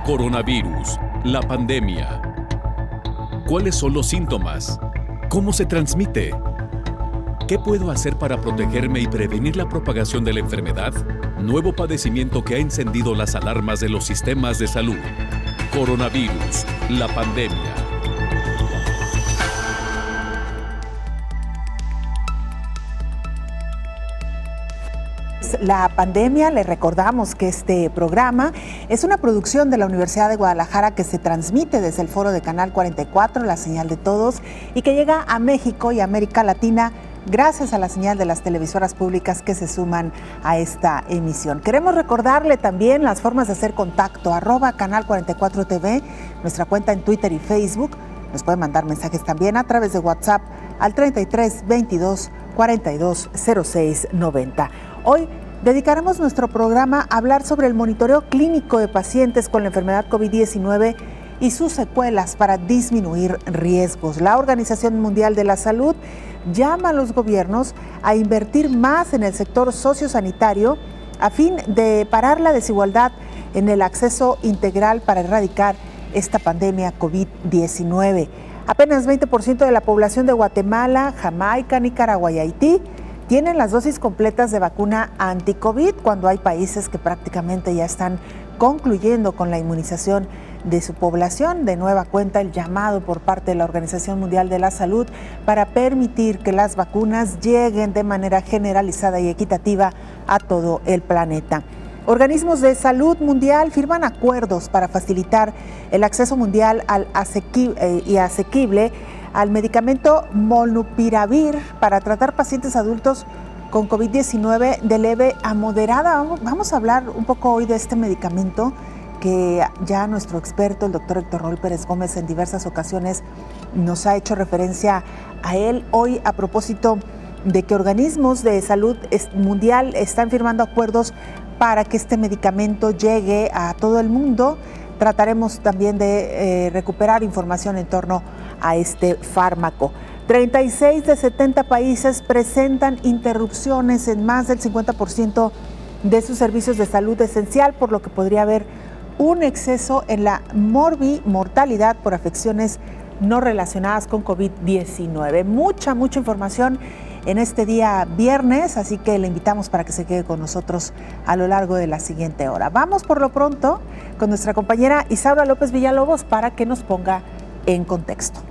Coronavirus, la pandemia. ¿Cuáles son los síntomas? ¿Cómo se transmite? ¿Qué puedo hacer para protegerme y prevenir la propagación de la enfermedad? Nuevo padecimiento que ha encendido las alarmas de los sistemas de salud. Coronavirus, la pandemia. La pandemia, le recordamos que este programa es una producción de la Universidad de Guadalajara que se transmite desde el foro de Canal 44, la señal de todos, y que llega a México y América Latina gracias a la señal de las televisoras públicas que se suman a esta emisión. Queremos recordarle también las formas de hacer contacto, @Canal 44 TV, nuestra cuenta en Twitter y Facebook. Nos pueden mandar mensajes también a través de WhatsApp al 33 22 42 06 90. Hoy dedicaremos nuestro programa a hablar sobre el monitoreo clínico de pacientes con la enfermedad COVID-19 y sus secuelas para disminuir riesgos. La Organización Mundial de la Salud llama a los gobiernos a invertir más en el sector sociosanitario a fin de parar la desigualdad en el acceso integral para erradicar esta pandemia COVID-19. Apenas 20% de la población de Guatemala, Jamaica, Nicaragua y Haití tienen las dosis completas de vacuna anti-COVID, cuando hay países que prácticamente ya están concluyendo con la inmunización de su población. De nueva cuenta, el llamado por parte de la Organización Mundial de la Salud para permitir que las vacunas lleguen de manera generalizada y equitativa a todo el planeta. Organismos de salud mundial firman acuerdos para facilitar el acceso mundial al asequible al medicamento Molnupiravir para tratar pacientes adultos con COVID-19 de leve a moderada. Vamos a hablar un poco hoy de este medicamento que ya nuestro experto, el doctor Héctor Roel Pérez Gómez, en diversas ocasiones nos ha hecho referencia a él. Hoy, a propósito de que organismos de salud mundial están firmando acuerdos para que este medicamento llegue a todo el mundo, trataremos también de recuperar información en torno a este fármaco. 36 de 70 países presentan interrupciones en más del 50% de sus servicios de salud esencial, por lo que podría haber un exceso en la mortalidad por afecciones no relacionadas con COVID-19. Mucha información en este día viernes, así que le invitamos para que se quede con nosotros a lo largo de la siguiente hora. Vamos por lo pronto con nuestra compañera Isaura López Villalobos para que nos ponga en contexto.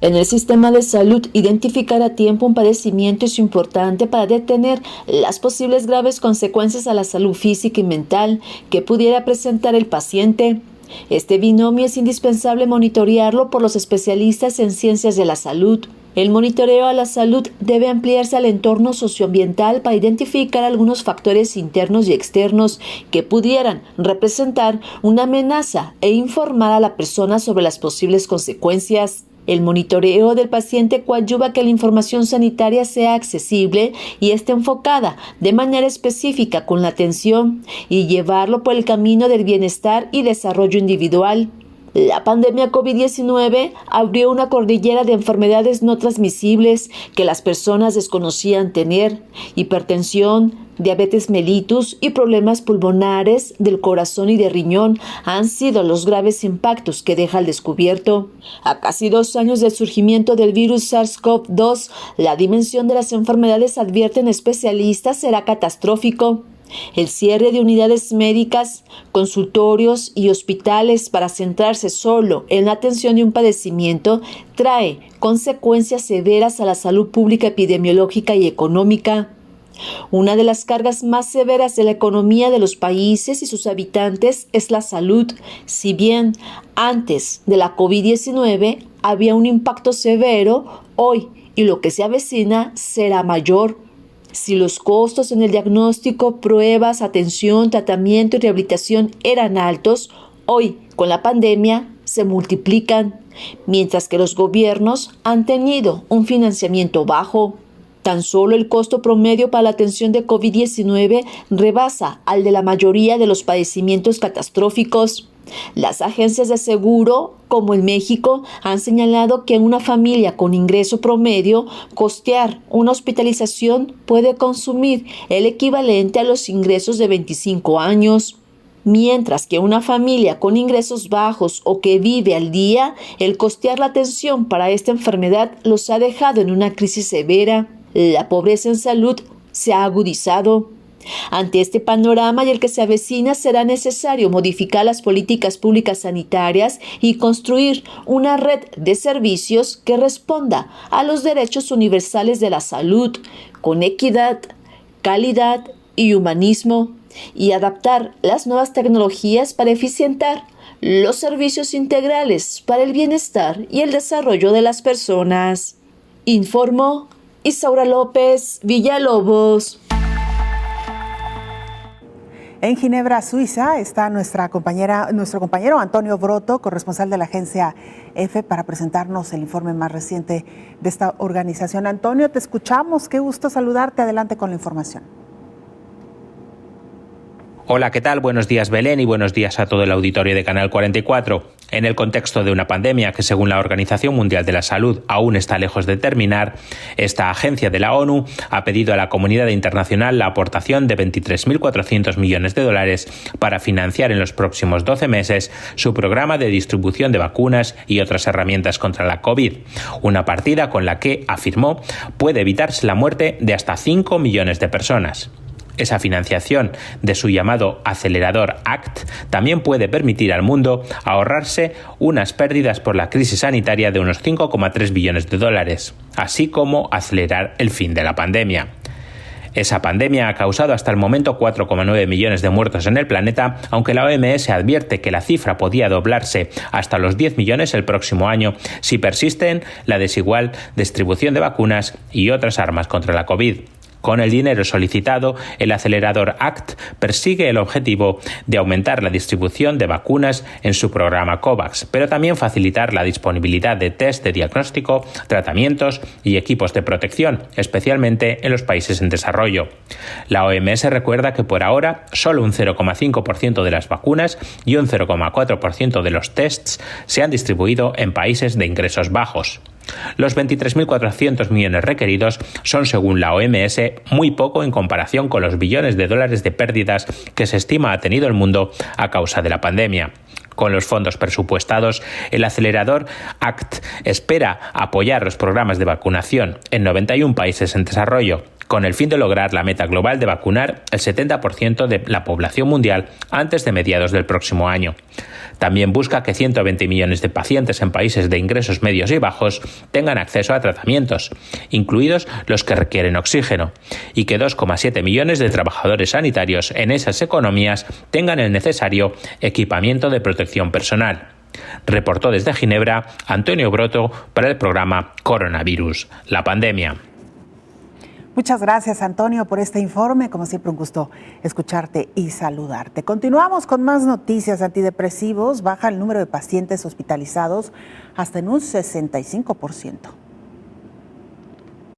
En el sistema de salud, identificar a tiempo un padecimiento es importante para detener las posibles graves consecuencias a la salud física y mental que pudiera presentar el paciente. Este binomio es indispensable monitorearlo por los especialistas en ciencias de la salud. El monitoreo a la salud debe ampliarse al entorno socioambiental para identificar algunos factores internos y externos que pudieran representar una amenaza e informar a la persona sobre las posibles consecuencias. El monitoreo del paciente coadyuva a que la información sanitaria sea accesible y esté enfocada de manera específica con la atención y llevarlo por el camino del bienestar y desarrollo individual. La pandemia COVID-19 abrió una cordillera de enfermedades no transmisibles que las personas desconocían tener: hipertensión, diabetes mellitus y problemas pulmonares del corazón y de riñón han sido los graves impactos que deja al descubierto. A casi 2 años del surgimiento del virus SARS-CoV-2, la dimensión de las enfermedades, advierten especialistas, será catastrófico. El cierre de unidades médicas, consultorios y hospitales para centrarse solo en la atención de un padecimiento trae consecuencias severas a la salud pública, epidemiológica y económica. Una de las cargas más severas de la economía de los países y sus habitantes es la salud. Si bien antes de la COVID-19 había un impacto severo, hoy y lo que se avecina será mayor. Si los costos en el diagnóstico, pruebas, atención, tratamiento y rehabilitación eran altos, hoy con la pandemia se multiplican, mientras que los gobiernos han tenido un financiamiento bajo. Tan solo el costo promedio para la atención de COVID-19 rebasa al de la mayoría de los padecimientos catastróficos. Las agencias de seguro, como en México, han señalado que en una familia con ingreso promedio, costear una hospitalización puede consumir el equivalente a los ingresos de 25 años. mientras que una familia con ingresos bajos o que vive al día, el costear la atención para esta enfermedad los ha dejado en una crisis severa. La pobreza en salud se ha agudizado. Ante este panorama y el que se avecina, será necesario modificar las políticas públicas sanitarias y construir una red de servicios que responda a los derechos universales de la salud, con equidad, calidad y humanismo, y adaptar las nuevas tecnologías para eficientar los servicios integrales para el bienestar y el desarrollo de las personas. Informó Isaura López Villalobos. En Ginebra, Suiza, está nuestro compañero Antonio Broto, corresponsal de la agencia EFE, para presentarnos el informe más reciente de esta organización. Antonio, te escuchamos. Qué gusto saludarte. Adelante con la información. Hola, ¿qué tal? Buenos días, Belén, y buenos días a todo el auditorio de Canal 44. En el contexto de una pandemia que, según la Organización Mundial de la Salud, aún está lejos de terminar, esta agencia de la ONU ha pedido a la comunidad internacional la aportación de 23.400 millones de dólares para financiar en los próximos 12 meses su programa de distribución de vacunas y otras herramientas contra la COVID, una partida con la que, afirmó, puede evitarse la muerte de hasta 5 millones de personas. Esa financiación de su llamado acelerador ACT también puede permitir al mundo ahorrarse unas pérdidas por la crisis sanitaria de unos 5,3 billones de dólares, así como acelerar el fin de la pandemia. Esa pandemia ha causado hasta el momento 4,9 millones de muertos en el planeta, aunque la OMS advierte que la cifra podía doblarse hasta los 10 millones el próximo año si persisten la desigual distribución de vacunas y otras armas contra la COVID. Con el dinero solicitado, el acelerador ACT persigue el objetivo de aumentar la distribución de vacunas en su programa COVAX, pero también facilitar la disponibilidad de test de diagnóstico, tratamientos y equipos de protección, especialmente en los países en desarrollo. La OMS recuerda que por ahora solo un 0,5% de las vacunas y un 0,4% de los tests se han distribuido en países de ingresos bajos. Los 23.400 millones requeridos son, según la OMS, muy poco en comparación con los billones de dólares de pérdidas que se estima ha tenido el mundo a causa de la pandemia. Con los fondos presupuestados, el acelerador ACT espera apoyar los programas de vacunación en 91 países en desarrollo, con el fin de lograr la meta global de vacunar el 70% de la población mundial antes de mediados del próximo año. También busca que 120 millones de pacientes en países de ingresos medios y bajos tengan acceso a tratamientos, incluidos los que requieren oxígeno, y que 2,7 millones de trabajadores sanitarios en esas economías tengan el necesario equipamiento de protección personal. Reportó desde Ginebra Antonio Broto para el programa Coronavirus, la pandemia. Muchas gracias, Antonio, por este informe. Como siempre, un gusto escucharte y saludarte. Continuamos con más noticias. Antidepresivos baja el número de pacientes hospitalizados hasta en un 65%.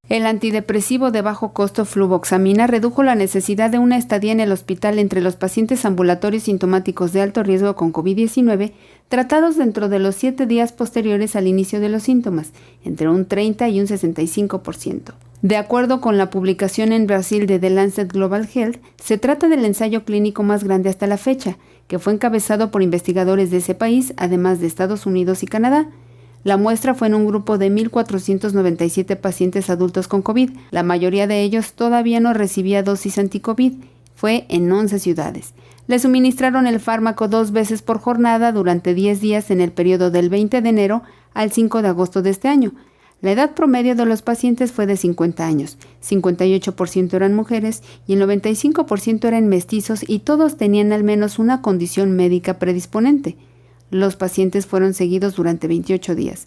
El antidepresivo de bajo costo fluvoxamina redujo la necesidad de una estadía en el hospital entre los pacientes ambulatorios sintomáticos de alto riesgo con COVID-19 tratados dentro de los 7 días posteriores al inicio de los síntomas, entre un 30 y un 65%. De acuerdo con la publicación en Brasil de The Lancet Global Health, se trata del ensayo clínico más grande hasta la fecha, que fue encabezado por investigadores de ese país, además de Estados Unidos y Canadá. La muestra fue en un grupo de 1.497 pacientes adultos con COVID. La mayoría de ellos todavía no recibía dosis anti-COVID. Fue en 11 ciudades. Le suministraron el fármaco 2 veces por jornada durante 10 días en el periodo del 20 de enero al 5 de agosto de este año. La edad promedio de los pacientes fue de 50 años, 58% eran mujeres y el 95% eran mestizos y todos tenían al menos una condición médica predisponente. Los pacientes fueron seguidos durante 28 días.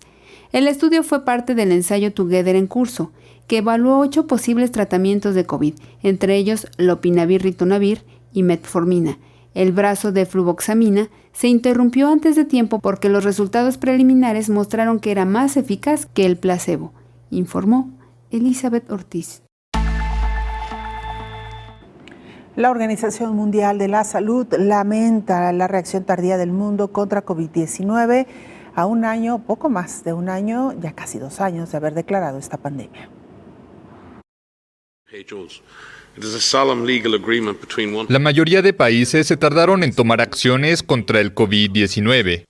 El estudio fue parte del ensayo Together en curso, que evaluó 8 posibles tratamientos de COVID, entre ellos lopinavir-ritonavir y metformina. El brazo de fluvoxamina se interrumpió antes de tiempo porque los resultados preliminares mostraron que era más eficaz que el placebo, informó Elizabeth Ortiz. La Organización Mundial de la Salud lamenta la reacción tardía del mundo contra COVID-19 a un año, poco más de un año, ya casi 2 años de haber declarado esta pandemia. La mayoría de países se tardaron en tomar acciones contra el COVID-19.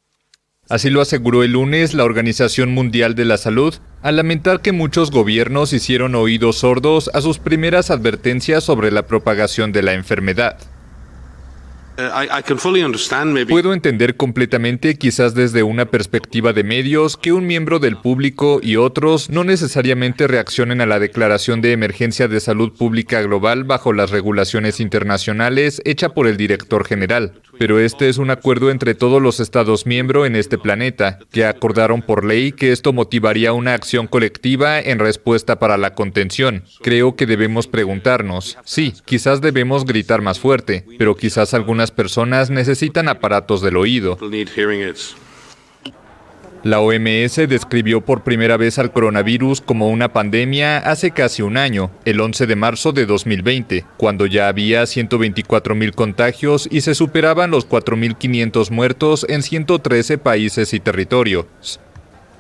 Así lo aseguró el lunes la Organización Mundial de la Salud, al lamentar que muchos gobiernos hicieron oídos sordos a sus primeras advertencias sobre la propagación de la enfermedad. Puedo entender completamente, quizás desde una perspectiva de medios, que un miembro del público y otros no necesariamente reaccionen a la declaración de emergencia de salud pública global bajo las regulaciones internacionales hecha por el director general. Pero este es un acuerdo entre todos los Estados miembros en este planeta, que acordaron por ley que esto motivaría una acción colectiva en respuesta para la contención. Creo que debemos preguntarnos, sí, quizás debemos gritar más fuerte, pero quizás algunas personas necesitan aparatos del oído. La OMS describió por primera vez al coronavirus como una pandemia hace casi un año, el 11 de marzo de 2020, cuando ya había 124,000 contagios y se superaban los 4,500 muertos en 113 países y territorios.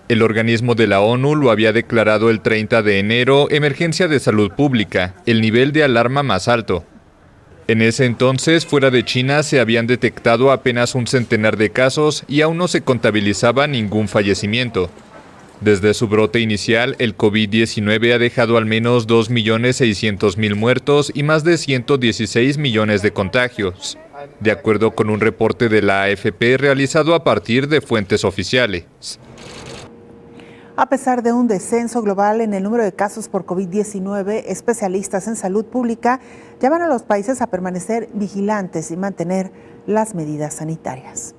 El organismo de la ONU lo había declarado el 30 de enero emergencia de salud pública, el nivel de alarma más alto. En ese entonces, fuera de China, se habían detectado apenas un centenar de casos y aún no se contabilizaba ningún fallecimiento. Desde su brote inicial, el COVID-19 ha dejado al menos 2,600,000 muertos y más de 116 millones de contagios, de acuerdo con un reporte de la AFP realizado a partir de fuentes oficiales. A pesar de un descenso global en el número de casos por COVID-19, especialistas en salud pública llaman a los países a permanecer vigilantes y mantener las medidas sanitarias.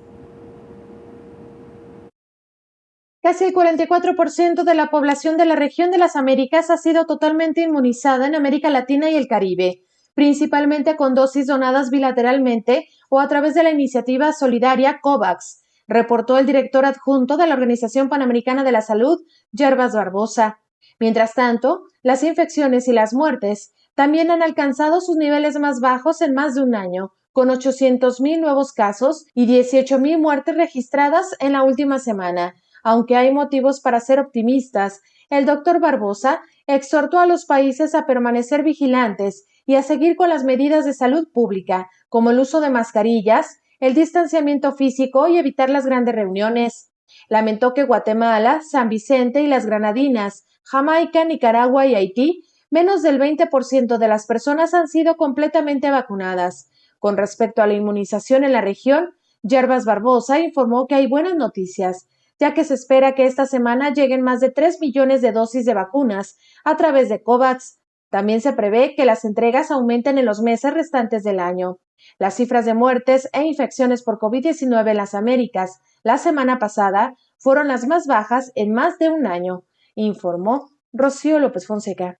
Casi el 44% de la población de la región de las Américas ha sido totalmente inmunizada en América Latina y el Caribe, principalmente con dosis donadas bilateralmente o a través de la iniciativa solidaria COVAX, reportó el director adjunto de la Organización Panamericana de la Salud, Yerbas Barbosa. Mientras tanto, las infecciones y las muertes también han alcanzado sus niveles más bajos en más de un año, con 800,000 nuevos casos y 18,000 muertes registradas en la última semana. Aunque hay motivos para ser optimistas, el doctor Barbosa exhortó a los países a permanecer vigilantes y a seguir con las medidas de salud pública, como el uso de mascarillas, el distanciamiento físico y evitar las grandes reuniones. Lamentó que Guatemala, San Vicente y las Granadinas, Jamaica, Nicaragua y Haití, menos del 20% de las personas han sido completamente vacunadas. Con respecto a la inmunización en la región, Yerbas Barbosa informó que hay buenas noticias, ya que se espera que esta semana lleguen más de 3 millones de dosis de vacunas a través de COVAX. También se prevé que las entregas aumenten en los meses restantes del año. Las cifras de muertes e infecciones por COVID-19 en las Américas la semana pasada fueron las más bajas en más de un año, informó Rocío López Fonseca.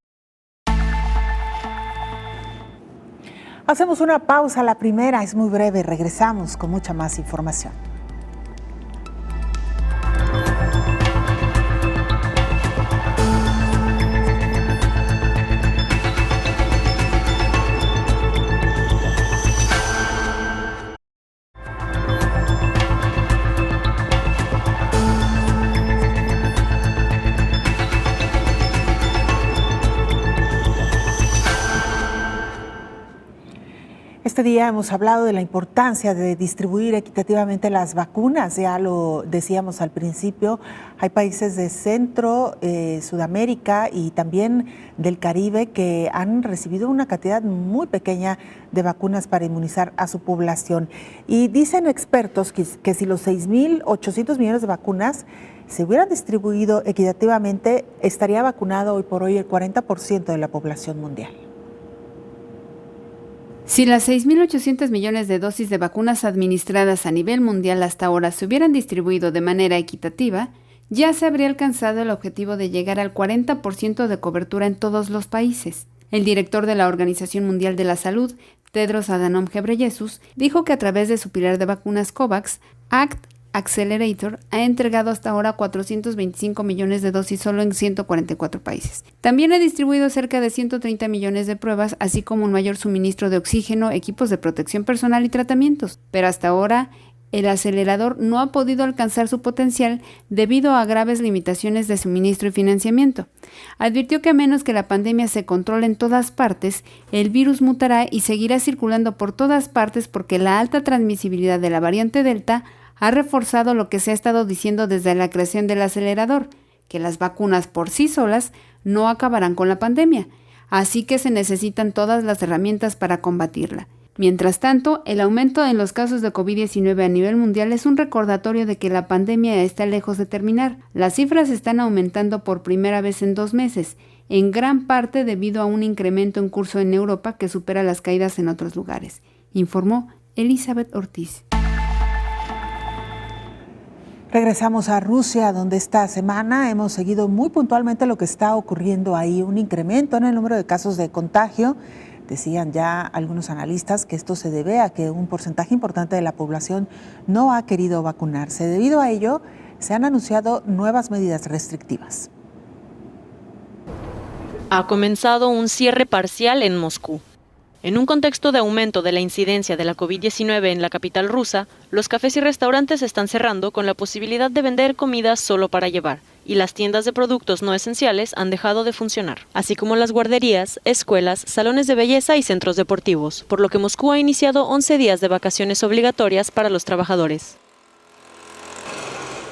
Hacemos una pausa, la primera es muy breve, regresamos con mucha más información. Este día hemos hablado de la importancia de distribuir equitativamente las vacunas, ya lo decíamos al principio, hay países de Centro, Sudamérica y también del Caribe que han recibido una cantidad muy pequeña de vacunas para inmunizar a su población. Y dicen expertos que si los 6,800 millones de vacunas se hubieran distribuido equitativamente, estaría vacunado hoy por hoy el 40% de la población mundial. Si las 6.800 millones de dosis de vacunas administradas a nivel mundial hasta ahora se hubieran distribuido de manera equitativa, ya se habría alcanzado el objetivo de llegar al 40% de cobertura en todos los países. El director de la Organización Mundial de la Salud, Tedros Adhanom Ghebreyesus, dijo que a través de su pilar de vacunas COVAX, ACT Accelerator ha entregado hasta ahora 425 millones de dosis solo en 144 países. También ha distribuido cerca de 130 millones de pruebas, así como un mayor suministro de oxígeno, equipos de protección personal y tratamientos. Pero hasta ahora, el acelerador no ha podido alcanzar su potencial debido a graves limitaciones de suministro y financiamiento. Advirtió que a menos que la pandemia se controle en todas partes, el virus mutará y seguirá circulando por todas partes porque la alta transmisibilidad de la variante Delta ha reforzado lo que se ha estado diciendo desde la creación del acelerador, que las vacunas por sí solas no acabarán con la pandemia, así que se necesitan todas las herramientas para combatirla. Mientras tanto, el aumento en los casos de COVID-19 a nivel mundial es un recordatorio de que la pandemia está lejos de terminar. Las cifras están aumentando por primera vez en 2 meses, en gran parte debido a un incremento en curso en Europa que supera las caídas en otros lugares, informó Elizabeth Ortiz. Regresamos a Rusia, donde esta semana hemos seguido muy puntualmente lo que está ocurriendo ahí, un incremento en el número de casos de contagio. Decían ya algunos analistas que esto se debe a que un porcentaje importante de la población no ha querido vacunarse. Debido a ello, se han anunciado nuevas medidas restrictivas. Ha comenzado un cierre parcial en Moscú. En un contexto de aumento de la incidencia de la COVID-19 en la capital rusa, los cafés y restaurantes están cerrando con la posibilidad de vender comida solo para llevar, y las tiendas de productos no esenciales han dejado de funcionar, así como las guarderías, escuelas, salones de belleza y centros deportivos, por lo que Moscú ha iniciado 11 días de vacaciones obligatorias para los trabajadores.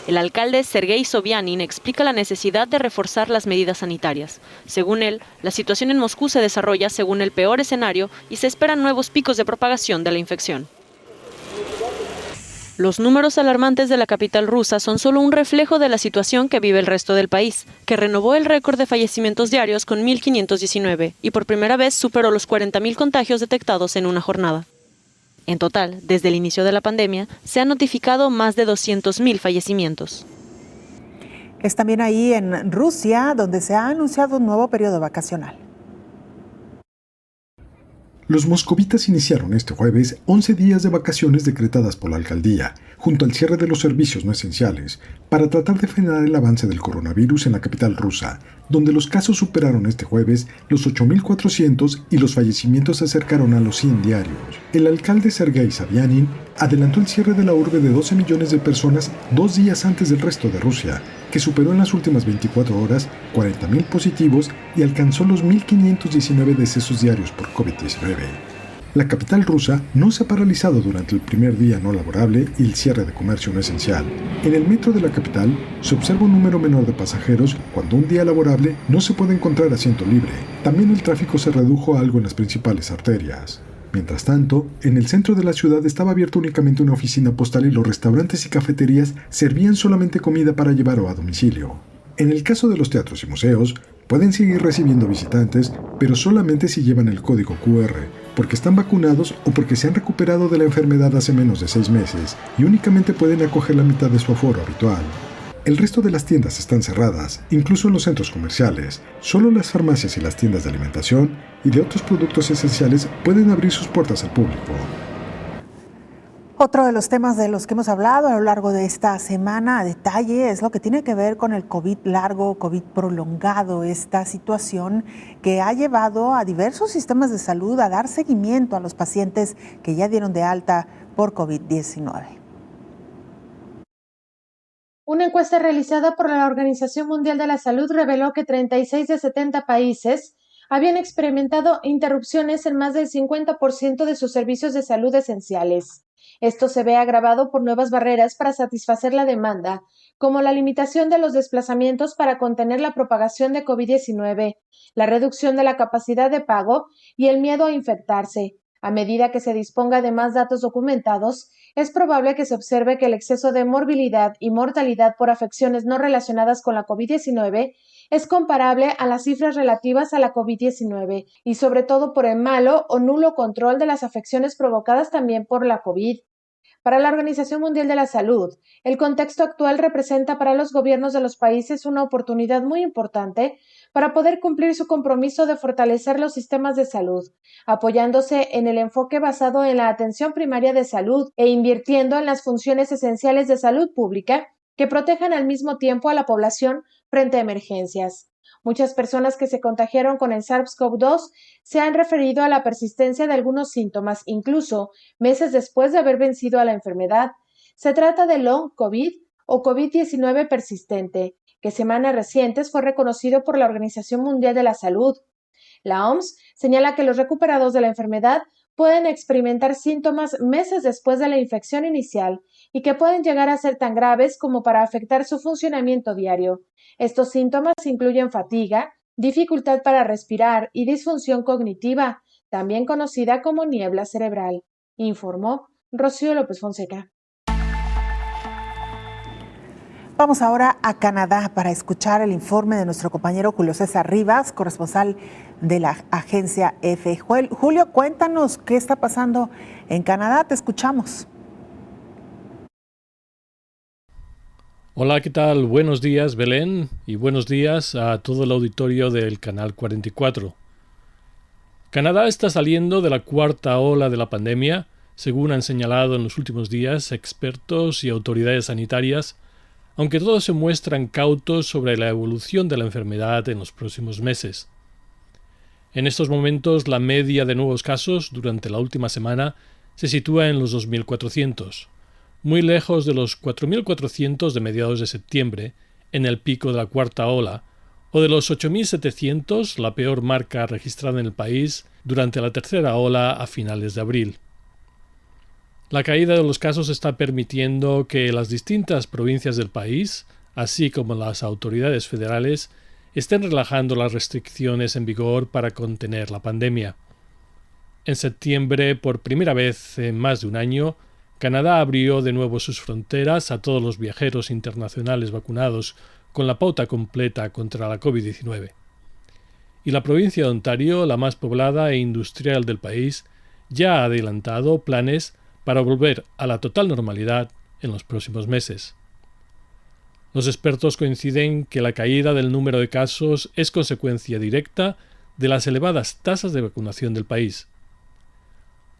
El alcalde Sergei Sobyanin explica la necesidad de reforzar las medidas sanitarias. Según él, la situación en Moscú se desarrolla según el peor escenario y se esperan nuevos picos de propagación de la infección. Los números alarmantes de la capital rusa son solo un reflejo de la situación que vive el resto del país, que renovó el récord de fallecimientos diarios con 1.519 y por primera vez superó los 40.000 contagios detectados en una jornada. En total, desde el inicio de la pandemia, se han notificado más de 200.000 fallecimientos. Es también ahí en Rusia donde se ha anunciado un nuevo periodo vacacional. Los moscovitas iniciaron este jueves 11 días de vacaciones decretadas por la alcaldía, junto al cierre de los servicios no esenciales, para tratar de frenar el avance del coronavirus en la capital rusa, donde los casos superaron este jueves los 8.400 y los fallecimientos se acercaron a los 100 diarios. El alcalde Sergei Sobyanin adelantó el cierre de la urbe de 12 millones de personas 2 días antes del resto de Rusia, que superó en las últimas 24 horas 40.000 positivos y alcanzó los 1.519 decesos diarios por COVID-19. La capital rusa no se ha paralizado durante el primer día no laborable y el cierre de comercio no esencial. En el metro de la capital se observa un número menor de pasajeros cuando un día laborable no se puede encontrar asiento libre. También el tráfico se redujo algo en las principales arterias. Mientras tanto, en el centro de la ciudad estaba abierta únicamente una oficina postal y los restaurantes y cafeterías servían solamente comida para llevar o a domicilio. En el caso de los teatros y museos, pueden seguir recibiendo visitantes, pero solamente si llevan el código QR, porque están vacunados o porque se han recuperado de la enfermedad hace menos de 6 meses y únicamente pueden acoger la mitad de su aforo habitual. El resto de las tiendas están cerradas, incluso en los centros comerciales. Solo las farmacias y las tiendas de alimentación y de otros productos esenciales pueden abrir sus puertas al público. Otro de los temas de los que hemos hablado a lo largo de esta semana a detalle es lo que tiene que ver con el COVID largo, COVID prolongado, esta situación que ha llevado a diversos sistemas de salud a dar seguimiento a los pacientes que ya dieron de alta por COVID-19. Una encuesta realizada por la Organización Mundial de la Salud reveló que 36 de 70 países habían experimentado interrupciones en más del 50% de sus servicios de salud esenciales. Esto se ve agravado por nuevas barreras para satisfacer la demanda, como la limitación de los desplazamientos para contener la propagación de COVID-19, la reducción de la capacidad de pago y el miedo a infectarse. A medida que se disponga de más datos documentados, es probable que se observe que el exceso de morbilidad y mortalidad por afecciones no relacionadas con la COVID-19 es comparable a las cifras relativas a la COVID-19 y sobre todo por el malo o nulo control de las afecciones provocadas también por la COVID. Para la Organización Mundial de la Salud, el contexto actual representa para los gobiernos de los países una oportunidad muy importante para poder cumplir su compromiso de fortalecer los sistemas de salud, apoyándose en el enfoque basado en la atención primaria de salud e invirtiendo en las funciones esenciales de salud pública que protejan al mismo tiempo a la población frente a emergencias. Muchas personas que se contagiaron con el SARS-CoV-2 se han referido a la persistencia de algunos síntomas, incluso meses después de haber vencido a la enfermedad. Se trata de Long COVID o COVID-19 persistente, que semanas recientes fue reconocido por la Organización Mundial de la Salud. La OMS señala que los recuperados de la enfermedad pueden experimentar síntomas meses después de la infección inicial y que pueden llegar a ser tan graves como para afectar su funcionamiento diario. Estos síntomas incluyen fatiga, dificultad para respirar y disfunción cognitiva, también conocida como niebla cerebral, informó Rocío López Fonseca. Vamos ahora a Canadá para escuchar el informe de nuestro compañero Julio César Rivas, corresponsal de la agencia EFE. Julio, cuéntanos qué está pasando en Canadá, te escuchamos. Hola, ¿qué tal? Buenos días, Belén, y buenos días a todo el auditorio del Canal 44. Canadá está saliendo de la cuarta ola de la pandemia, según han señalado en los últimos días expertos y autoridades sanitarias, aunque todos se muestran cautos sobre la evolución de la enfermedad en los próximos meses. En estos momentos, la media de nuevos casos durante la última semana se sitúa en los 2.400, muy lejos de los 4.400 de mediados de septiembre, en el pico de la cuarta ola, o de los 8.700, la peor marca registrada en el país durante la tercera ola a finales de abril. La caída de los casos está permitiendo que las distintas provincias del país, así como las autoridades federales, estén relajando las restricciones en vigor para contener la pandemia. En septiembre, por primera vez en más de un año, Canadá abrió de nuevo sus fronteras a todos los viajeros internacionales vacunados con la pauta completa contra la COVID-19. Y la provincia de Ontario, la más poblada e industrial del país, ya ha adelantado planes para volver a la total normalidad en los próximos meses. Los expertos coinciden que la caída del número de casos es consecuencia directa de las elevadas tasas de vacunación del país.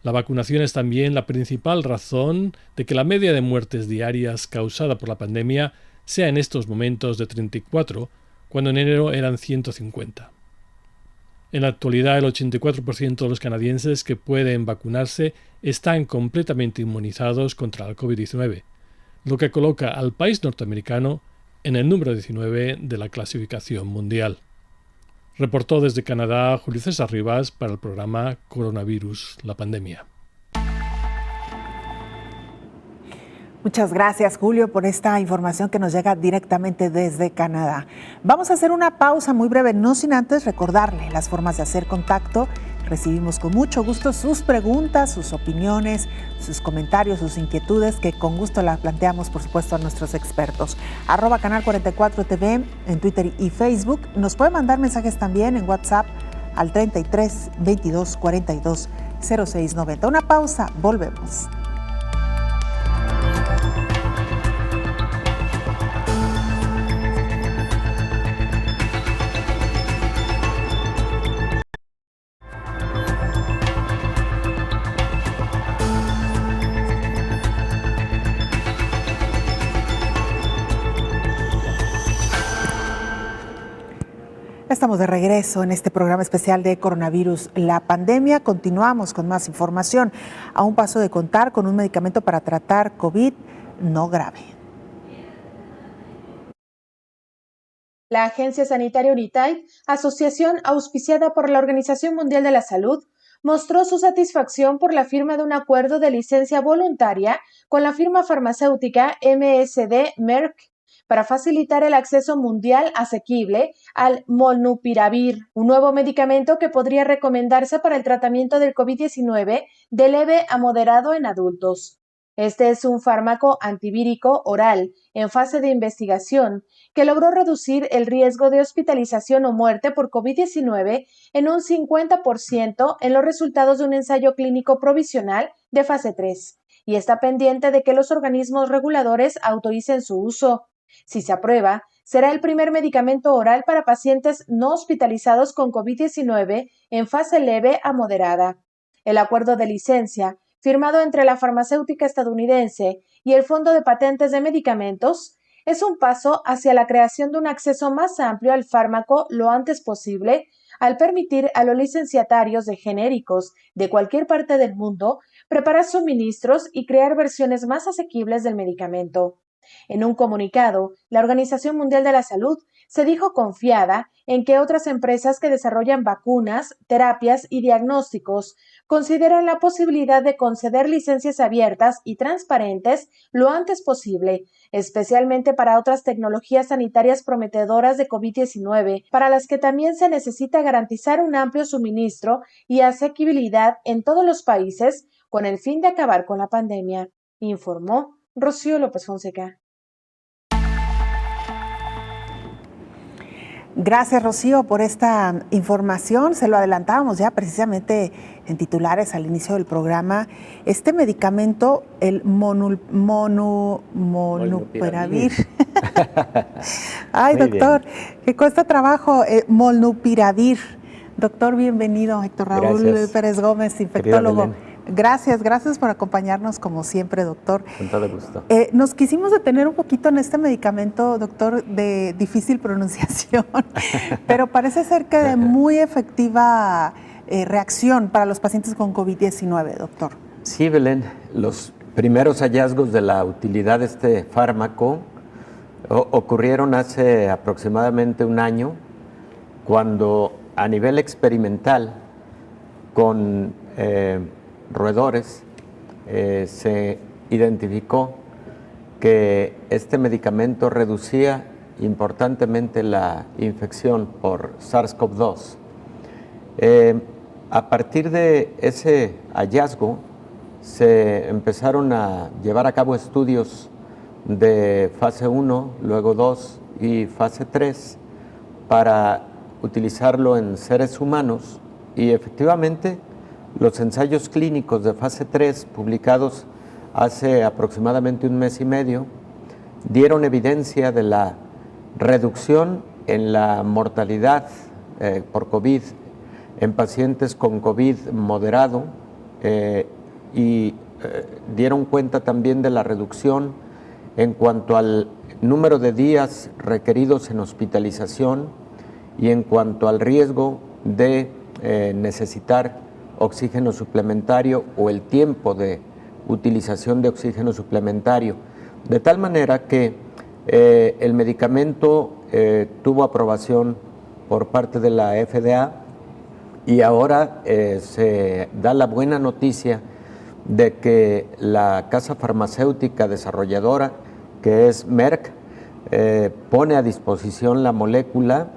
La vacunación es también la principal razón de que la media de muertes diarias causada por la pandemia sea en estos momentos de 34, cuando en enero eran 150. En la actualidad, el 84% de los canadienses que pueden vacunarse están completamente inmunizados contra la COVID-19, lo que coloca al país norteamericano en el número 19 de la clasificación mundial. Reportó desde Canadá Julio César Rivas para el programa Coronavirus, la pandemia. Muchas gracias, Julio, por esta información que nos llega directamente desde Canadá. Vamos a hacer una pausa muy breve, no sin antes recordarle las formas de hacer contacto. Recibimos con mucho gusto sus preguntas, sus opiniones, sus comentarios, sus inquietudes, que con gusto las planteamos, por supuesto, a nuestros expertos. @Canal 44 TV en Twitter y Facebook. Nos puede mandar mensajes también en WhatsApp al 33 22 42 06 90. Una pausa, volvemos. Estamos de regreso en este programa especial de Coronavirus, la pandemia. Continuamos con más información. A un paso de contar con un medicamento para tratar COVID no grave. La Agencia Sanitaria UNITAID, asociación auspiciada por la Organización Mundial de la Salud, mostró su satisfacción por la firma de un acuerdo de licencia voluntaria con la firma farmacéutica MSD-Merck para facilitar el acceso mundial asequible al molnupiravir, un nuevo medicamento que podría recomendarse para el tratamiento del COVID-19 de leve a moderado en adultos. Este es un fármaco antivírico oral en fase de investigación que logró reducir el riesgo de hospitalización o muerte por COVID-19 en un 50% en los resultados de un ensayo clínico provisional de fase 3 y está pendiente de que los organismos reguladores autoricen su uso. Si se aprueba, será el primer medicamento oral para pacientes no hospitalizados con COVID-19 en fase leve a moderada. El acuerdo de licencia, firmado entre la farmacéutica estadounidense y el Fondo de Patentes de Medicamentos, es un paso hacia la creación de un acceso más amplio al fármaco lo antes posible, al permitir a los licenciatarios de genéricos de cualquier parte del mundo preparar suministros y crear versiones más asequibles del medicamento. En un comunicado, la Organización Mundial de la Salud se dijo confiada en que otras empresas que desarrollan vacunas, terapias y diagnósticos consideran la posibilidad de conceder licencias abiertas y transparentes lo antes posible, especialmente para otras tecnologías sanitarias prometedoras de COVID-19, para las que también se necesita garantizar un amplio suministro y asequibilidad en todos los países con el fin de acabar con la pandemia, informó Rocío López Fonseca. Gracias, Rocío, por esta información. Se lo adelantábamos ya precisamente en titulares al inicio del programa. Este medicamento, el Molnupiravir. Ay, doctor, que cuesta trabajo. Molnupiravir. Doctor, bienvenido. Héctor Raúl Pérez Gómez, infectólogo. Gracias por acompañarnos como siempre, doctor. Con todo gusto. Nos quisimos detener un poquito en este medicamento, doctor, de difícil pronunciación, pero parece ser que de muy efectiva reacción para los pacientes con COVID-19, doctor. Sí, Belén, los primeros hallazgos de la utilidad de este fármaco ocurrieron hace aproximadamente un año, cuando a nivel experimental con roedores se identificó que este medicamento reducía importantemente la infección por SARS-CoV-2. A partir de ese hallazgo se empezaron a llevar a cabo estudios de fase 1, luego 2 y fase 3 para utilizarlo en seres humanos, y efectivamente los ensayos clínicos de fase 3 publicados hace aproximadamente un mes y medio dieron evidencia de la reducción en la mortalidad por COVID en pacientes con COVID moderado y dieron cuenta también de la reducción en cuanto al número de días requeridos en hospitalización y en cuanto al riesgo de necesitar oxígeno suplementario o el tiempo de utilización de oxígeno suplementario, de tal manera que el medicamento tuvo aprobación por parte de la FDA y ahora se da la buena noticia de que la casa farmacéutica desarrolladora, que es Merck, pone a disposición la molécula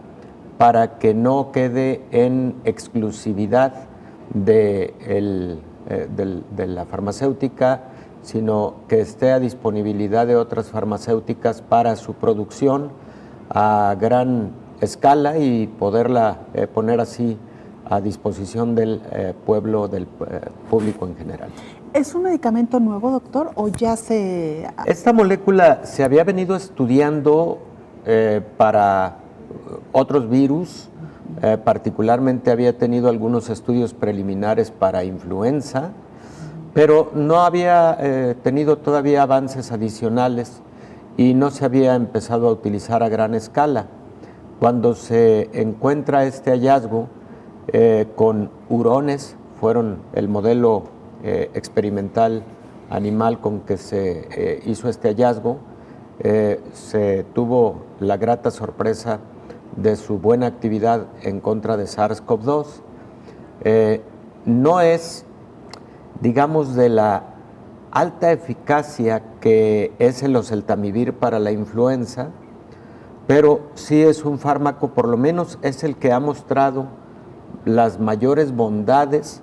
para que no quede en exclusividad de la farmacéutica, sino que esté a disponibilidad de otras farmacéuticas para su producción a gran escala y poderla poner así a disposición del pueblo, del público en general. ¿Es un medicamento nuevo, doctor, o ya se...? Esta molécula se había venido estudiando para otros virus, particularmente había tenido algunos estudios preliminares para influenza, pero no había tenido todavía avances adicionales y no se había empezado a utilizar a gran escala. Cuando se encuentra este hallazgo con hurones, fueron el modelo experimental animal con que se hizo este hallazgo, se tuvo la grata sorpresa de su buena actividad en contra de SARS-CoV-2. No es, digamos, de la alta eficacia que es el oseltamivir para la influenza, pero sí es un fármaco, por lo menos es el que ha mostrado las mayores bondades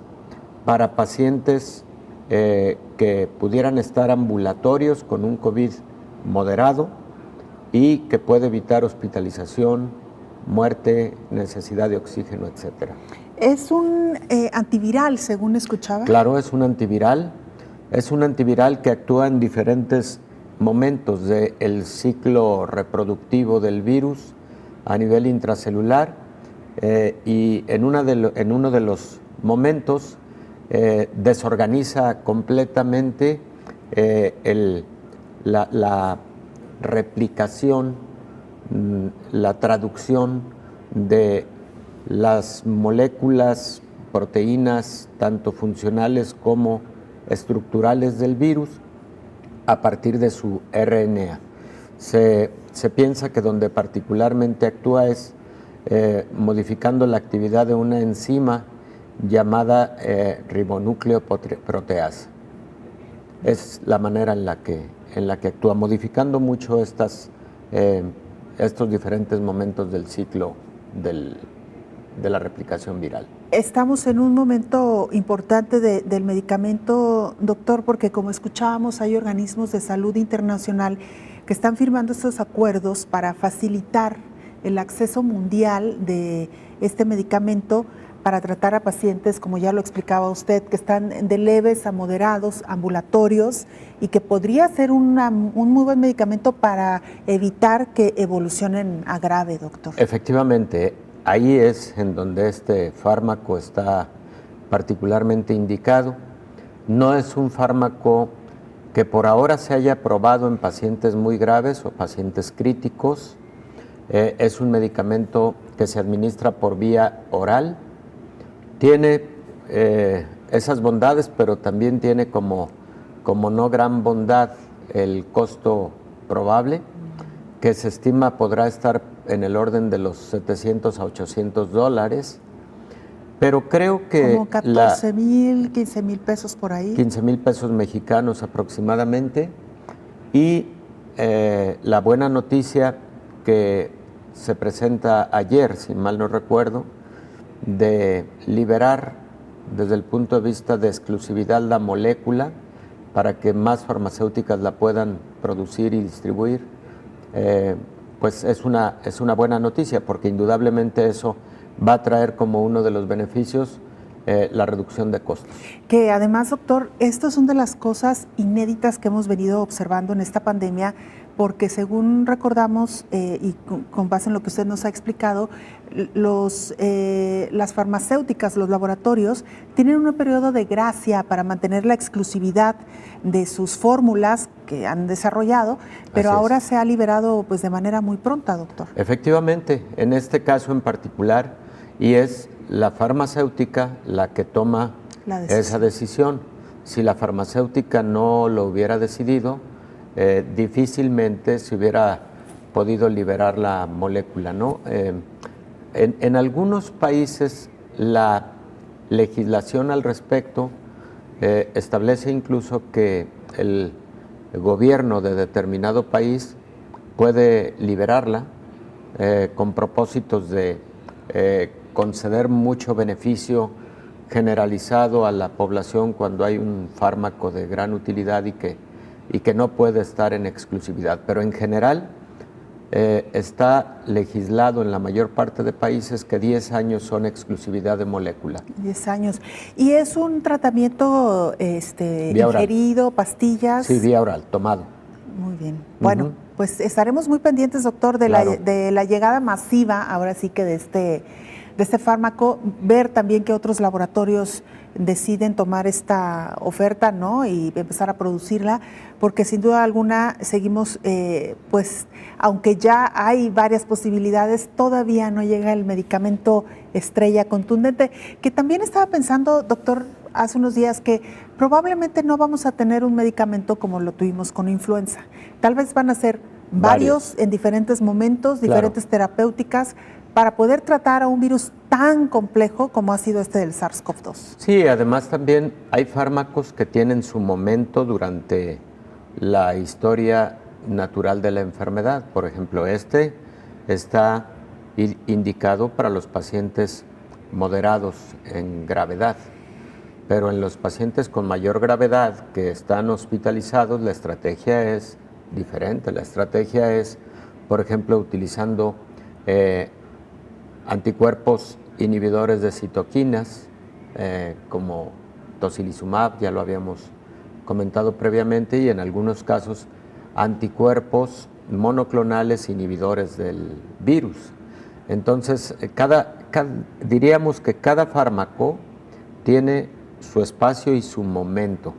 para pacientes que pudieran estar ambulatorios con un COVID moderado y que puede evitar hospitalización, muerte, necesidad de oxígeno, etcétera. ¿Es un antiviral, según escuchaba? Claro, es un antiviral. Es un antiviral que actúa en diferentes momentos del ciclo reproductivo del virus a nivel intracelular y en uno de los momentos desorganiza completamente la replicación, la traducción de las moléculas, proteínas, tanto funcionales como estructurales del virus a partir de su RNA. Se piensa que donde particularmente actúa es modificando la actividad de una enzima llamada ribonúcleoproteasa. Es la manera en la que actúa, modificando mucho estos diferentes momentos del ciclo de la replicación viral. Estamos en un momento importante del medicamento, doctor, porque como escuchábamos, hay organismos de salud internacional que están firmando estos acuerdos para facilitar el acceso mundial de este medicamento para tratar a pacientes, como ya lo explicaba usted, que están de leves a moderados, ambulatorios, y que podría ser un muy buen medicamento para evitar que evolucionen a grave, doctor. Efectivamente, ahí es en donde este fármaco está particularmente indicado. No es un fármaco que por ahora se haya probado en pacientes muy graves o pacientes críticos. Es un medicamento que se administra por vía oral. Tiene esas bondades, pero también tiene como no gran bondad el costo probable, que se estima podrá estar en el orden de los $700 a $800, pero creo que... Como 14,000, 15,000 pesos por ahí. 15,000 pesos mexicanos aproximadamente, y la buena noticia que se presenta ayer, si mal no recuerdo, de liberar desde el punto de vista de exclusividad la molécula para que más farmacéuticas la puedan producir y distribuir, pues es una buena noticia, porque indudablemente eso va a traer como uno de los beneficios la reducción de costos. Que además, doctor, esto es una de las cosas inéditas que hemos venido observando en esta pandemia, porque según recordamos, y con base en lo que usted nos ha explicado, las farmacéuticas, los laboratorios, tienen un periodo de gracia para mantener la exclusividad de sus fórmulas que han desarrollado, pero ahora se ha liberado pues de manera muy pronta, doctor. Efectivamente, en este caso en particular, y es la farmacéutica la que toma esa decisión. Si la farmacéutica no lo hubiera decidido, difícilmente se hubiera podido liberar la molécula, ¿no? En algunos países la legislación al respecto establece incluso que el gobierno de determinado país puede liberarla con propósitos de conceder mucho beneficio generalizado a la población cuando hay un fármaco de gran utilidad y que no puede estar en exclusividad. Pero en general está legislado en la mayor parte de países que 10 años son exclusividad de molécula. 10 años. ¿Y es un tratamiento ingerido, pastillas? Sí, vía oral, tomado. Muy bien. Bueno, pues estaremos muy pendientes, doctor, de la llegada masiva, ahora sí que de este fármaco, ver también que otros laboratorios deciden tomar esta oferta, ¿no? Y empezar a producirla, porque sin duda alguna seguimos, pues, aunque ya hay varias posibilidades, todavía no llega el medicamento estrella contundente, que también estaba pensando, doctor, hace unos días que probablemente no vamos a tener un medicamento como lo tuvimos con influenza. Tal vez van a ser varios en diferentes momentos, diferentes terapéuticas, para poder tratar a un virus tan complejo como ha sido este del SARS-CoV-2. Sí, además también hay fármacos que tienen su momento durante la historia natural de la enfermedad. Por ejemplo, este está indicado para los pacientes moderados en gravedad, pero en los pacientes con mayor gravedad que están hospitalizados, la estrategia es diferente. La estrategia es, por ejemplo, utilizando anticuerpos inhibidores de citoquinas, como tocilizumab, ya lo habíamos comentado previamente, y en algunos casos anticuerpos monoclonales inhibidores del virus. Entonces, diríamos que cada fármaco tiene su espacio y su momento.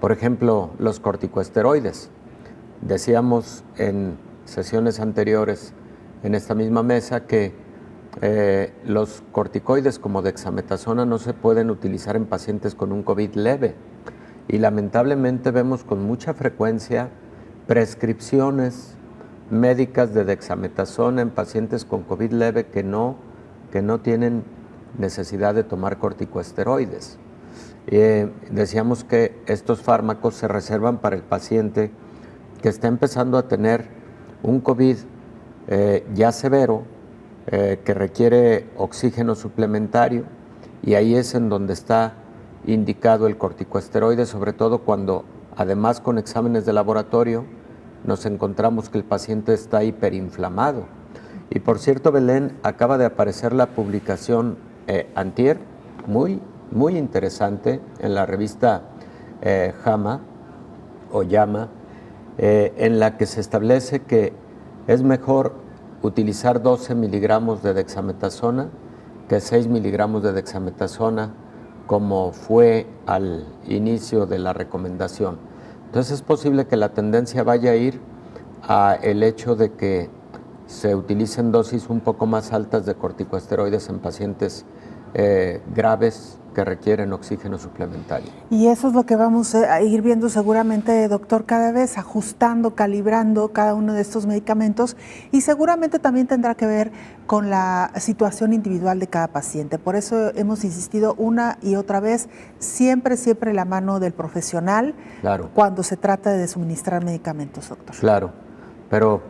Por ejemplo, los corticosteroides. Decíamos en sesiones anteriores en esta misma mesa que los corticoides como dexametasona no se pueden utilizar en pacientes con un COVID leve, y lamentablemente vemos con mucha frecuencia prescripciones médicas de dexametasona en pacientes con COVID leve que no tienen necesidad de tomar corticosteroides. Decíamos que estos fármacos se reservan para el paciente que está empezando a tener un COVID ya severo, que requiere oxígeno suplementario, y ahí es en donde está indicado el corticosteroide, sobre todo cuando además con exámenes de laboratorio nos encontramos que el paciente está hiperinflamado. Y por cierto, Belén, acaba de aparecer la publicación antier, muy interesante, en la revista JAMA, en la que se establece que es mejor utilizar 12 miligramos de dexametasona que 6 miligramos de dexametasona, como fue al inicio de la recomendación. Entonces es posible que la tendencia vaya a ir a el hecho de que se utilicen dosis un poco más altas de corticosteroides en pacientes graves que requieren oxígeno suplementario. Y eso es lo que vamos a ir viendo seguramente, doctor, cada vez ajustando, calibrando cada uno de estos medicamentos, y seguramente también tendrá que ver con la situación individual de cada paciente. Por eso hemos insistido una y otra vez, siempre la mano del profesional, claro, cuando se trata de suministrar medicamentos, doctor. Claro, pero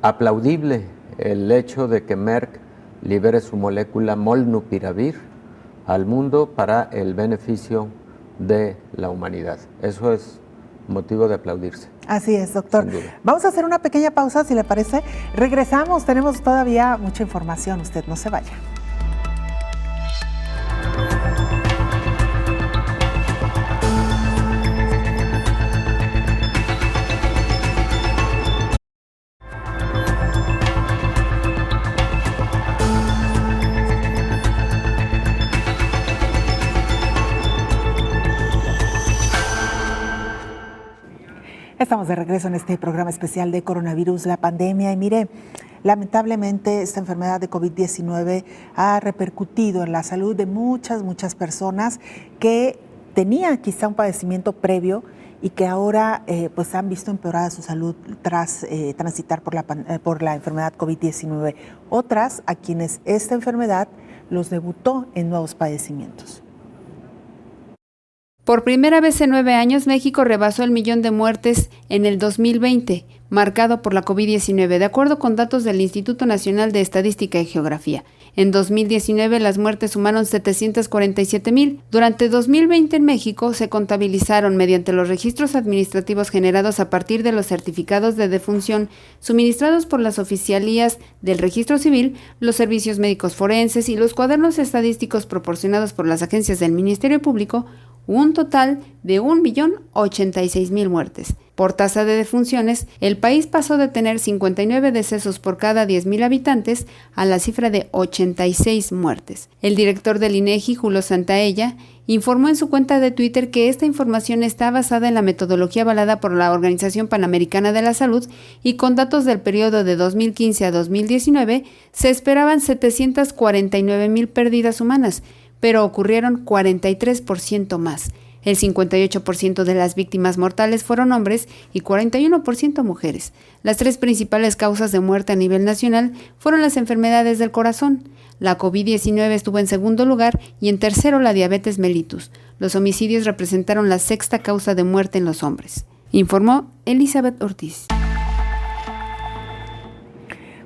aplaudible el hecho de que Merck libere su molécula Molnupiravir al mundo para el beneficio de la humanidad. Eso es motivo de aplaudirse. Así es, doctor. Vamos a hacer una pequeña pausa, si le parece. Regresamos, tenemos todavía mucha información, usted no se vaya. Estamos de regreso en este programa especial de coronavirus, la pandemia. Y mire, lamentablemente esta enfermedad de COVID-19 ha repercutido en la salud de muchas personas que tenían quizá un padecimiento previo y que ahora pues han visto empeorada su salud tras transitar por la enfermedad COVID-19. Otras a quienes esta enfermedad los debutó en nuevos padecimientos. Por primera vez en 9 años, México rebasó el 1.000.000 de muertes en el 2020, marcado por la COVID-19, de acuerdo con datos del Instituto Nacional de Estadística y Geografía. En 2019, las muertes sumaron 747,000. Durante 2020 en México se contabilizaron mediante los registros administrativos generados a partir de los certificados de defunción suministrados por las oficialías del Registro Civil, los servicios médicos forenses y los cuadernos estadísticos proporcionados por las agencias del Ministerio Público, un total de 1.086.000 muertes. Por tasa de defunciones, el país pasó de tener 59 decesos por cada 10.000 habitantes a la cifra de 86 muertes. El director del INEGI, Julio Santaella, informó en su cuenta de Twitter que esta información está basada en la metodología avalada por la Organización Panamericana de la Salud y con datos del periodo de 2015 a 2019 se esperaban 749.000 pérdidas humanas, pero ocurrieron 43% más. El 58% de las víctimas mortales fueron hombres y 41% mujeres. Las 3 principales causas de muerte a nivel nacional fueron las enfermedades del corazón. La COVID-19 estuvo en segundo lugar y en tercero la diabetes mellitus. Los homicidios representaron la 6ª causa de muerte en los hombres, informó Elizabeth Ortiz.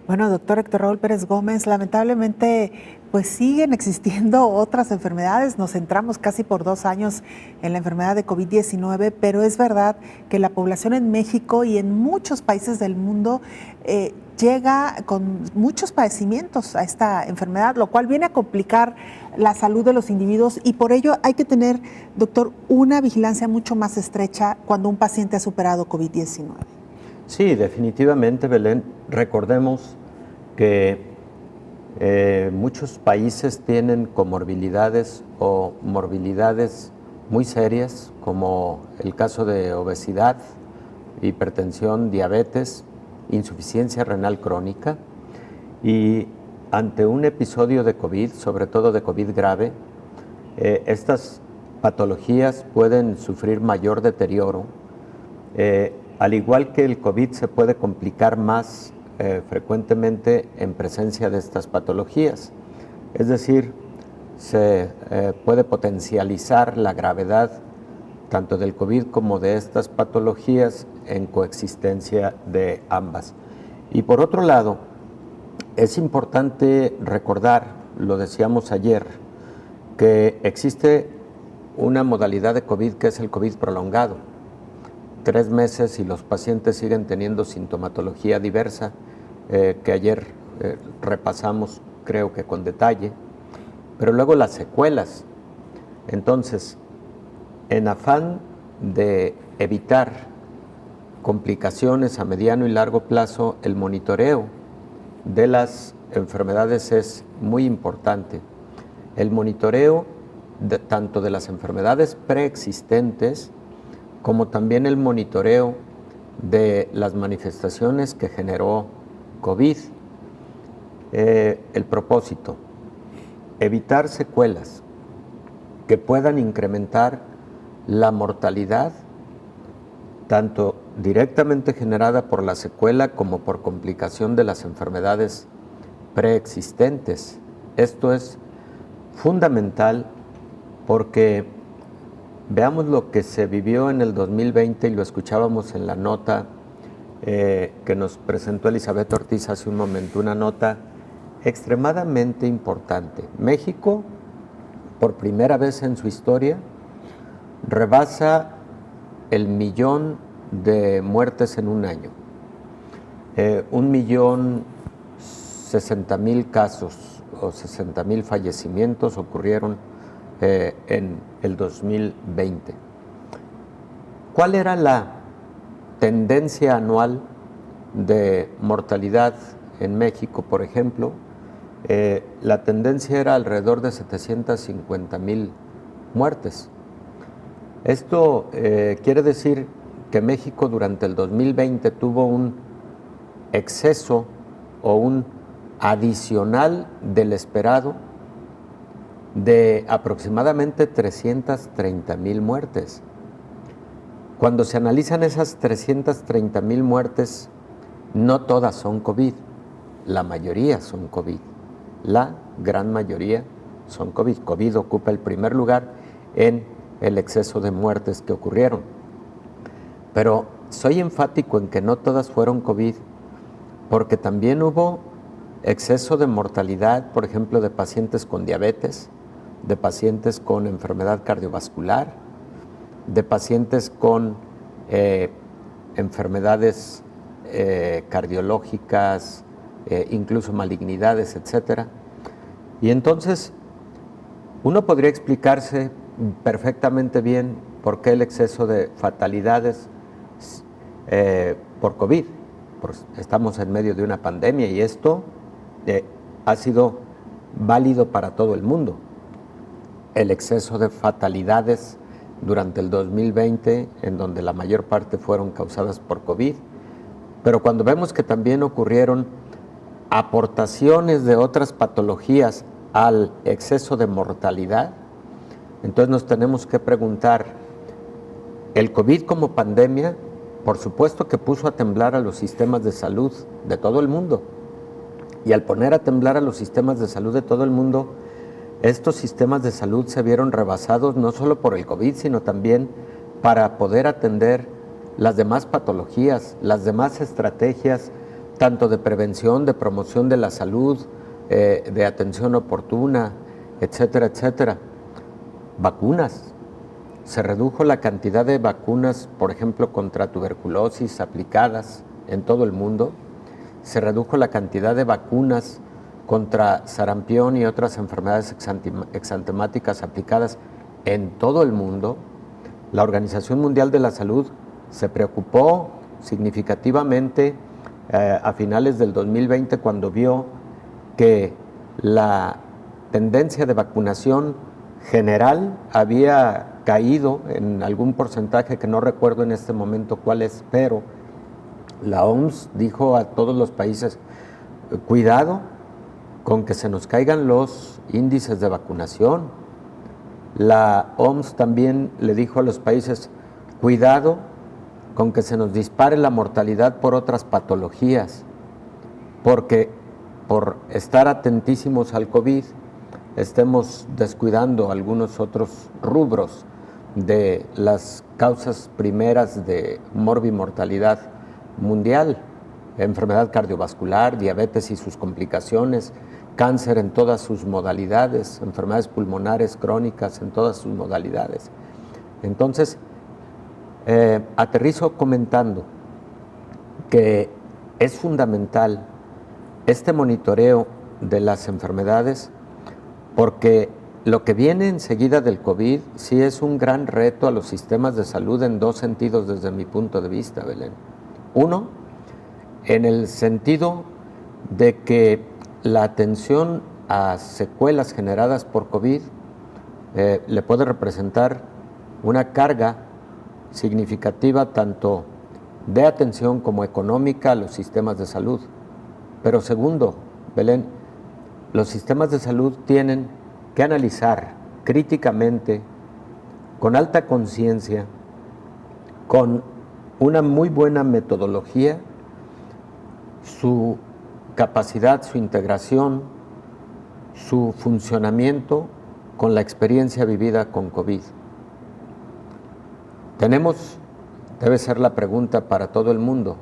Bueno, doctor Héctor Raúl Pérez Gómez, lamentablemente pues siguen existiendo otras enfermedades. Nos centramos casi por 2 años en la enfermedad de COVID-19, pero es verdad que la población en México y en muchos países del mundo llega con muchos padecimientos a esta enfermedad, lo cual viene a complicar la salud de los individuos y por ello hay que tener, doctor, una vigilancia mucho más estrecha cuando un paciente ha superado COVID-19. Sí, definitivamente, Belén. Recordemos que muchos países tienen comorbilidades o morbilidades muy serias, como el caso de obesidad, hipertensión, diabetes, insuficiencia renal crónica, y ante un episodio de COVID, sobre todo de COVID grave, estas patologías pueden sufrir mayor deterioro. Al igual que el COVID se puede complicar más frecuentemente en presencia de estas patologías. Es decir, se puede potencializar la gravedad tanto del COVID como de estas patologías en coexistencia de ambas. Y por otro lado, es importante recordar, lo decíamos ayer, que existe una modalidad de COVID que es el COVID prolongado. 3 meses y los pacientes siguen teniendo sintomatología diversa, que ayer repasamos creo que con detalle, pero luego las secuelas. Entonces, en afán de evitar complicaciones a mediano y largo plazo, el monitoreo de las enfermedades es muy importante. El monitoreo tanto de las enfermedades preexistentes como también el monitoreo de las manifestaciones que generó COVID. El propósito, evitar secuelas que puedan incrementar la mortalidad, tanto directamente generada por la secuela como por complicación de las enfermedades preexistentes. Esto es fundamental porque veamos lo que se vivió en el 2020 y lo escuchábamos en la nota que nos presentó Elizabeth Ortiz hace un momento, una nota extremadamente importante. México, por primera vez en su historia, rebasa el 1,000,000 de muertes en un año. 1,060,000 casos o 60,000 fallecimientos ocurrieron en el 2020. ¿Cuál era la tendencia anual de mortalidad en México, por ejemplo? La tendencia era alrededor de 750,000 muertes. Esto quiere decir que México durante el 2020 tuvo un exceso o un adicional del esperado de aproximadamente 330,000 muertes. Cuando se analizan esas 330,000 muertes, no todas son COVID, la mayoría son COVID. La gran mayoría son COVID. COVID ocupa el primer lugar en el exceso de muertes que ocurrieron. Pero soy enfático en que no todas fueron COVID, porque también hubo exceso de mortalidad, por ejemplo, de pacientes con diabetes, de pacientes con enfermedad cardiovascular, de pacientes con enfermedades cardiológicas, incluso malignidades, etcétera. Y entonces uno podría explicarse perfectamente bien por qué el exceso de fatalidades por COVID. Estamos en medio de una pandemia y esto ha sido válido para todo el mundo. El exceso de fatalidades durante el 2020, en donde la mayor parte fueron causadas por COVID, pero cuando vemos que también ocurrieron aportaciones de otras patologías al exceso de mortalidad, entonces nos tenemos que preguntar, ¿el COVID como pandemia? Por supuesto que puso a temblar a los sistemas de salud de todo el mundo. Y al poner a temblar a los sistemas de salud de todo el mundo, estos sistemas de salud se vieron rebasados no solo por el COVID, sino también para poder atender las demás patologías, las demás estrategias, tanto de prevención, de promoción de la salud, de atención oportuna, etcétera, etcétera. Vacunas. Se redujo la cantidad de vacunas, por ejemplo, contra tuberculosis aplicadas en todo el mundo. Se redujo la cantidad de vacunas contra sarampión y otras enfermedades exantemáticas aplicadas en todo el mundo. La Organización Mundial de la Salud se preocupó significativamente a finales del 2020 cuando vio que la tendencia de vacunación general había caído en algún porcentaje que no recuerdo en este momento cuál es, pero la OMS dijo a todos los países, cuidado con que se nos caigan los índices de vacunación. La OMS también le dijo a los países, cuidado con que se nos dispare la mortalidad por otras patologías, porque por estar atentísimos al COVID, estemos descuidando algunos otros rubros de las causas primeras de morbimortalidad mundial, enfermedad cardiovascular, diabetes y sus complicaciones, cáncer en todas sus modalidades, enfermedades pulmonares crónicas en todas sus modalidades. Entonces, aterrizo comentando que es fundamental este monitoreo de las enfermedades, porque lo que viene enseguida del COVID sí es un gran reto a los sistemas de salud en dos sentidos desde mi punto de vista, Belén. Uno, en el sentido de que la atención a secuelas generadas por COVID le puede representar una carga significativa tanto de atención como económica a los sistemas de salud. Pero segundo, Belén, los sistemas de salud tienen que analizar críticamente, con alta conciencia, con una muy buena metodología, su capacidad, su integración, su funcionamiento con la experiencia vivida con COVID. Tenemos, debe ser la pregunta para todo el mundo,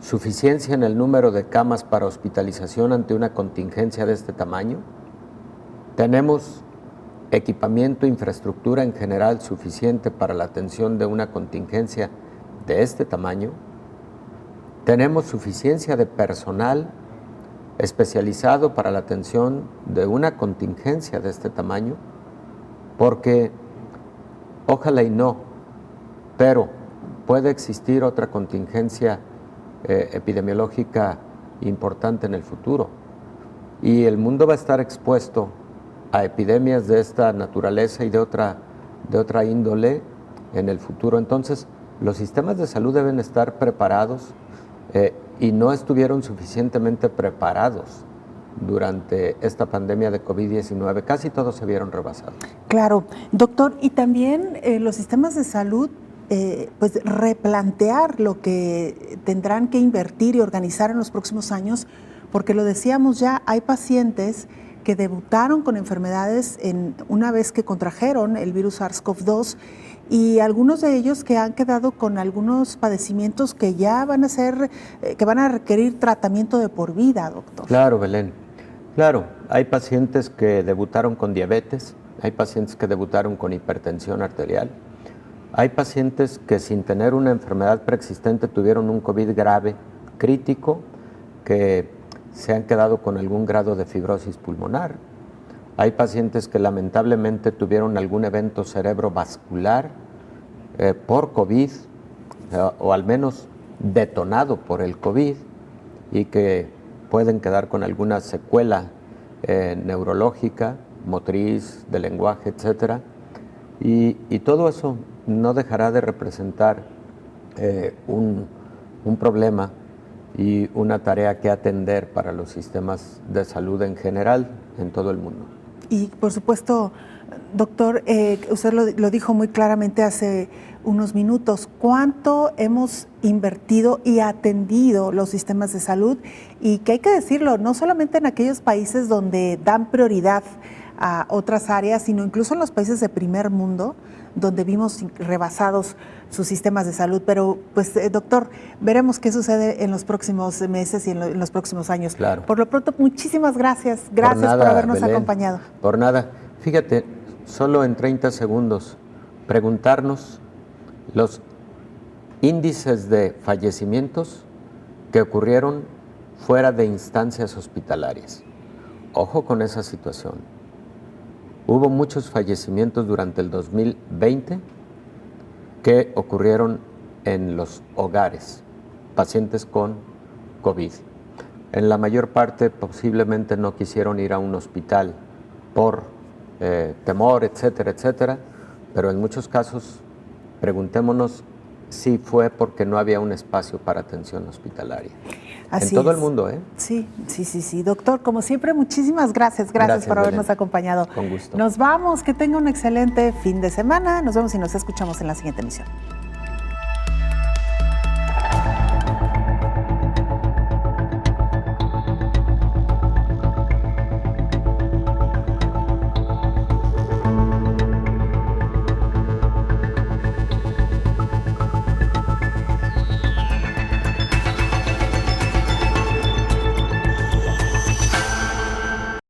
¿suficiencia en el número de camas para hospitalización ante una contingencia de este tamaño? ¿Tenemos equipamiento e infraestructura en general suficiente para la atención de una contingencia de este tamaño? ¿Tenemos suficiencia de personal especializado para la atención de una contingencia de este tamaño? Porque, ojalá y no, pero puede existir otra contingencia epidemiológica importante en el futuro. Y el mundo va a estar expuesto a epidemias de esta naturaleza y de otra índole en el futuro. Entonces, los sistemas de salud deben estar preparados y no estuvieron suficientemente preparados durante esta pandemia de COVID-19. Casi todos se vieron rebasados. Claro, doctor, y también los sistemas de salud pues replantear lo que tendrán que invertir y organizar en los próximos años, porque lo decíamos ya, hay pacientes que debutaron con enfermedades una vez que contrajeron el virus SARS-CoV-2 y algunos de ellos que han quedado con algunos padecimientos que ya van a ser, que van a requerir tratamiento de por vida, doctor. Claro, Belén. Claro, hay pacientes que debutaron con diabetes, hay pacientes que debutaron con hipertensión arterial, hay pacientes que sin tener una enfermedad preexistente tuvieron un COVID grave, crítico, que se han quedado con algún grado de fibrosis pulmonar. Hay pacientes que lamentablemente tuvieron algún evento cerebrovascular por COVID, o al menos detonado por el COVID, y que pueden quedar con alguna secuela neurológica, motriz, de lenguaje, etcétera. Y todo eso no dejará de representar un problema y una tarea que atender para los sistemas de salud en general en todo el mundo. Y por supuesto, doctor, usted lo dijo muy claramente hace unos minutos, ¿cuánto hemos invertido y atendido los sistemas de salud? Y que hay que decirlo, no solamente en aquellos países donde dan prioridad a otras áreas, sino incluso en los países de primer mundo, donde vimos rebasados sus sistemas de salud. Pero, pues, doctor, veremos qué sucede en los próximos meses y en los próximos años. Claro. Por lo pronto, muchísimas gracias. Gracias por habernos acompañado. Por nada. Fíjate, solo en 30 segundos, preguntarnos los índices de fallecimientos que ocurrieron fuera de instancias hospitalarias. Ojo con esa situación. Hubo muchos fallecimientos durante el 2020 que ocurrieron en los hogares, pacientes con COVID. En la mayor parte posiblemente no quisieron ir a un hospital por temor, etcétera, etcétera, pero en muchos casos preguntémonos sí fue porque no había un espacio para atención hospitalaria. Así en todo es. el mundo, ¿eh? Sí. Doctor, como siempre, muchísimas gracias. Gracias por habernos Belén. acompañado. Con gusto. Nos vamos, que tenga un excelente fin de semana. Nos vemos y nos escuchamos en la siguiente emisión.